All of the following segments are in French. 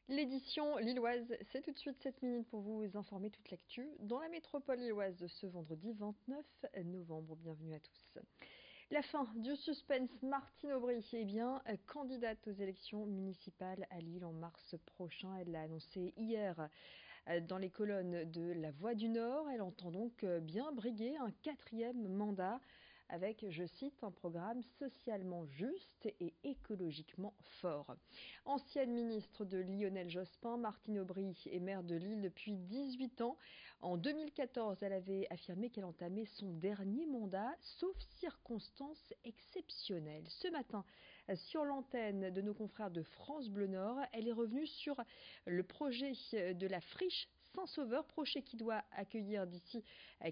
L'édition lilloise, c'est tout de suite 7 minutes pour vous informer toute l'actu dans la métropole lilloise de ce vendredi 29 novembre. Bienvenue à tous. La fin du suspense, Martine Aubry est bien candidate aux élections municipales à Lille en mars prochain. Elle l'a annoncé hier dans les colonnes de La Voix du Nord. Elle entend donc bien briguer un 4e mandat avec, je cite, un programme socialement juste et écologiquement fort. Ancienne ministre de Lionel Jospin, Martine Aubry est maire de Lille depuis 18 ans. En 2014, elle avait affirmé qu'elle entamait son dernier mandat, sauf circonstances exceptionnelles. Ce matin, sur l'antenne de nos confrères de France Bleu Nord, elle est revenue sur le projet de la friche Saint-Sauveur, projet qui doit accueillir d'ici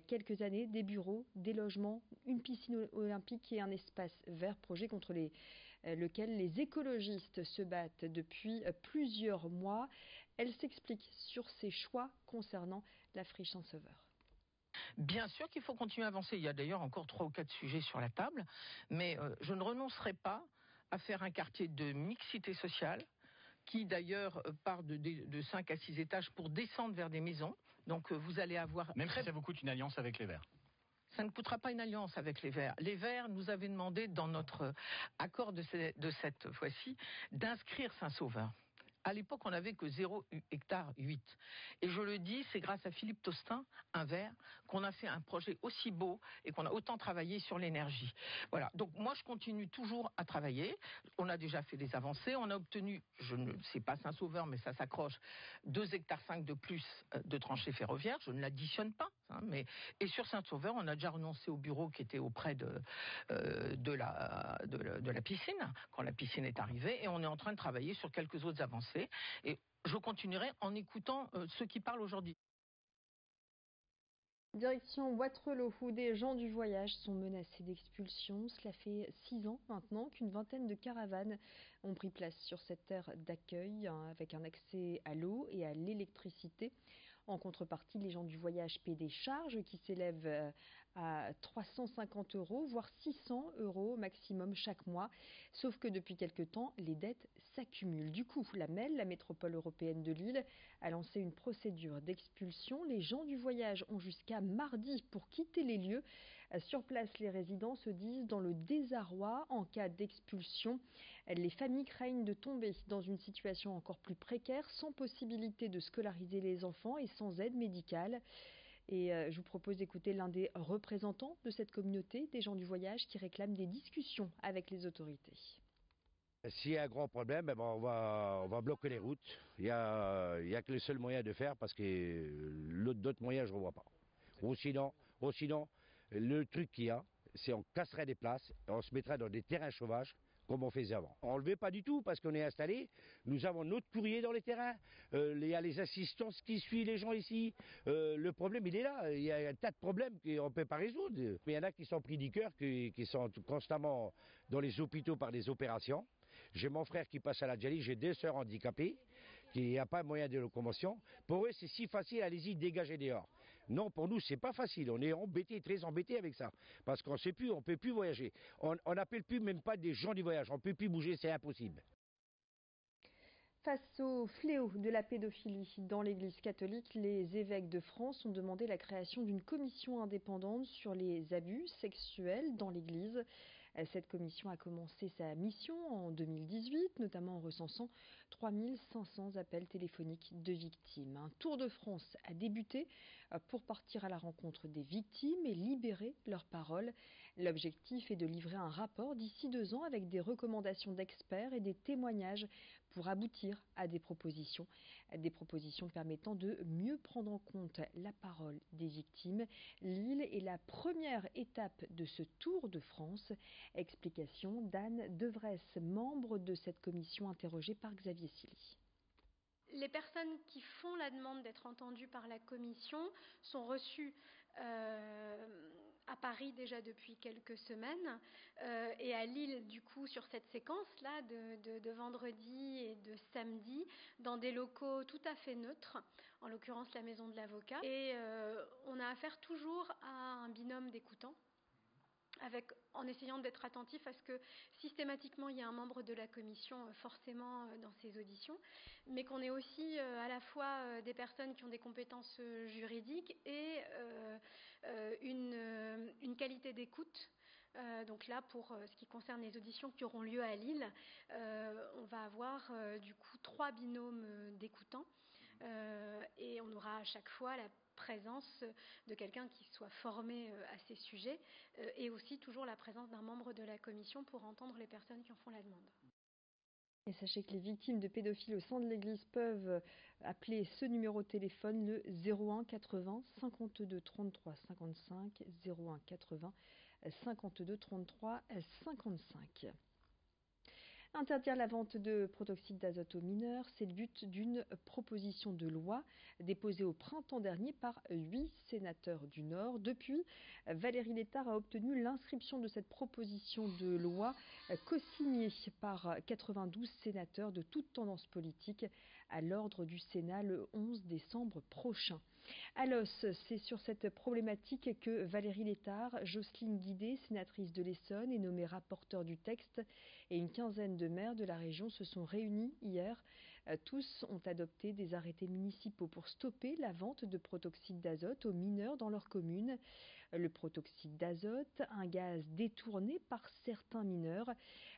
quelques années des bureaux, des logements, une piscine olympique et un espace vert, projet contre lequel les écologistes se battent depuis plusieurs mois. Elle s'explique sur ses choix concernant la friche Saint-Sauveur. Bien sûr qu'il faut continuer à avancer. Il y a d'ailleurs encore 3 ou 4 sujets sur la table, mais je ne renoncerai pas à faire un quartier de mixité sociale, qui d'ailleurs part de 5 à 6 étages pour descendre vers des maisons. Donc vous allez avoir... Même si ça vous coûte une alliance avec les Verts. Ça ne coûtera pas une alliance avec les Verts. Les Verts nous avaient demandé dans notre accord de cette fois-ci d'inscrire Saint-Sauveur. À l'époque, on n'avait que 0 hectare 8. Et je le dis, c'est grâce à Philippe Tostin, un Vert, qu'on a fait un projet aussi beau et qu'on a autant travaillé sur l'énergie. Voilà. Donc moi, je continue toujours à travailler. On a déjà fait des avancées. On a obtenu, je ne sais pas Saint-Sauveur, mais ça s'accroche, 2 hectares 5 de plus de tranchées ferroviaires. Je ne l'additionne pas. Et sur Saint-Sauveur, on a déjà renoncé au bureau qui était auprès de la piscine, quand la piscine est arrivée. Et on est en train de travailler sur quelques autres avancées. Et je continuerai en écoutant ceux qui parlent aujourd'hui. Direction Wattrelos, où des gens du voyage sont menacés d'expulsion. Cela fait 6 ans maintenant qu'une vingtaine de caravanes ont pris place sur cette terre d'accueil, avec un accès à l'eau et à l'électricité. En contrepartie, les gens du voyage paient des charges qui s'élèvent à 350 €, voire 600 € maximum chaque mois. Sauf que depuis quelque temps, les dettes s'accumulent. Du coup, la MEL, la métropole européenne de Lille, a lancé une procédure d'expulsion. Les gens du voyage ont jusqu'à mardi pour quitter les lieux. Sur place, les résidents se disent dans le désarroi en cas d'expulsion. Les familles craignent de tomber dans une situation encore plus précaire, sans possibilité de scolariser les enfants et sans aide médicale. Et je vous propose d'écouter l'un des représentants de cette communauté, des gens du voyage, qui réclament des discussions avec les autorités. S'il y a un grand problème, on va bloquer les routes. Il y a que le seul moyen de faire parce que d'autres moyens, je ne vois pas. Ou sinon, le truc qu'il y a, c'est on casserait des places, et on se mettrait dans des terrains sauvages, comme on faisait avant. On ne le veut pas du tout parce qu'on est installé. Nous avons notre courrier dans les terrains. Il y a les assistances qui suivent les gens ici. Le problème, il est là. Il y a un tas de problèmes qu'on ne peut pas résoudre. Mais il y en a qui sont pris du cœur, qui sont constamment dans les hôpitaux par des opérations. J'ai mon frère qui passe à la dialyse, j'ai 2 sœurs handicapées, qui n'y a pas moyen de locomotion. Pour eux, c'est si facile, allez-y, dégagez dehors. Non, pour nous, c'est pas facile. On est embêtés, très embêtés avec ça. Parce qu'on sait plus, on peut plus voyager. On n'appelle plus même pas des gens du voyage. On peut plus bouger, c'est impossible. Face au fléau de la pédophilie dans l'Église catholique, les évêques de France ont demandé la création d'une commission indépendante sur les abus sexuels dans l'Église. Cette commission a commencé sa mission en 2018, notamment en recensant 3500 appels téléphoniques de victimes. Un tour de France a débuté pour partir à la rencontre des victimes et libérer leurs paroles. L'objectif est de livrer un rapport d'ici 2 ans avec des recommandations d'experts et des témoignages pour aboutir à des propositions permettant de mieux prendre en compte la parole des victimes. Lille est la première étape de ce Tour de France. Explication d'Anne Devresse, membre de cette commission interrogée par Xavier Silly. Les personnes qui font la demande d'être entendues par la commission sont reçues à Paris déjà depuis quelques semaines et à Lille du coup sur cette séquence-là de vendredi et de samedi dans des locaux tout à fait neutres, en l'occurrence la maison de l'avocat. Et on a affaire toujours à un binôme d'écoutants. en essayant d'être attentif à ce que systématiquement il y ait un membre de la commission forcément dans ces auditions, mais qu'on ait aussi à la fois des personnes qui ont des compétences juridiques et une qualité d'écoute. Donc là, pour ce qui concerne les auditions qui auront lieu à Lille, on va avoir du coup 3 binômes d'écoutants et on aura à chaque fois la présence de quelqu'un qui soit formé à ces sujets et aussi toujours la présence d'un membre de la commission pour entendre les personnes qui en font la demande. Et sachez que les victimes de pédophiles au sein de l'Église peuvent appeler ce numéro de téléphone, le 01 80 52 33 55, 01 80 52 33 55. Interdire la vente de protoxyde d'azote aux mineurs, c'est le but d'une proposition de loi déposée au printemps dernier par 8 sénateurs du Nord. Depuis, Valérie Létard a obtenu l'inscription de cette proposition de loi co-signée par 92 sénateurs de toutes tendances politiques à l'ordre du Sénat le 11 décembre prochain. À l'os, c'est sur cette problématique que Valérie Létard, Jocelyne Guidé, sénatrice de l'Essonne, est nommée rapporteure du texte, et une quinzaine de maires de la région se sont réunis hier. Tous ont adopté des arrêtés municipaux pour stopper la vente de protoxyde d'azote aux mineurs dans leur commune. Le protoxyde d'azote, un gaz détourné par certains mineurs.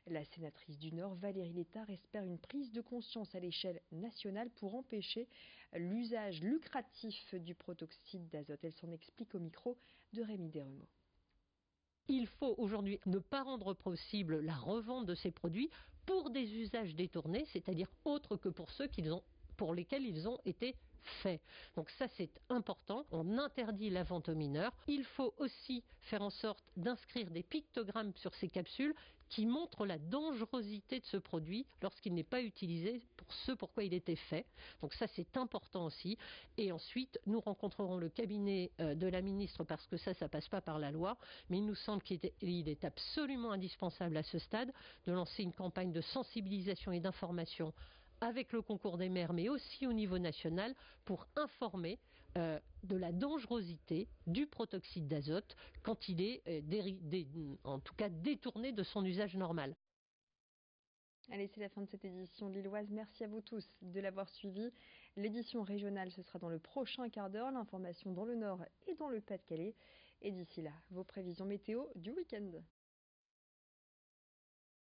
La sénatrice du Nord, Valérie Létard, espère une prise de conscience à l'échelle nationale pour empêcher l'usage lucratif du protoxyde d'azote. Elle s'en explique au micro de Rémi Desremeaux. Il faut aujourd'hui ne pas rendre possible la revente de ces produits pour des usages détournés, c'est-à-dire autres que pour ceux pour lesquels ils ont été faits. Donc ça, c'est important. On interdit la vente aux mineurs. Il faut aussi faire en sorte d'inscrire des pictogrammes sur ces capsules qui montrent la dangerosité de ce produit lorsqu'il n'est pas utilisé pour ce pourquoi il était fait. Donc ça, c'est important aussi. Et ensuite, nous rencontrerons le cabinet de la ministre parce que ça passe pas par la loi. Mais il nous semble qu'il est absolument indispensable à ce stade de lancer une campagne de sensibilisation et d'information avec le concours des maires, mais aussi au niveau national, pour informer de la dangerosité du protoxyde d'azote quand il est en tout cas détourné de son usage normal. Allez, c'est la fin de cette édition lilloise. Merci à vous tous de l'avoir suivi. L'édition régionale, ce sera dans le prochain quart d'heure. L'information dans le Nord et dans le Pas-de-Calais. Et d'ici là, vos prévisions météo du week-end.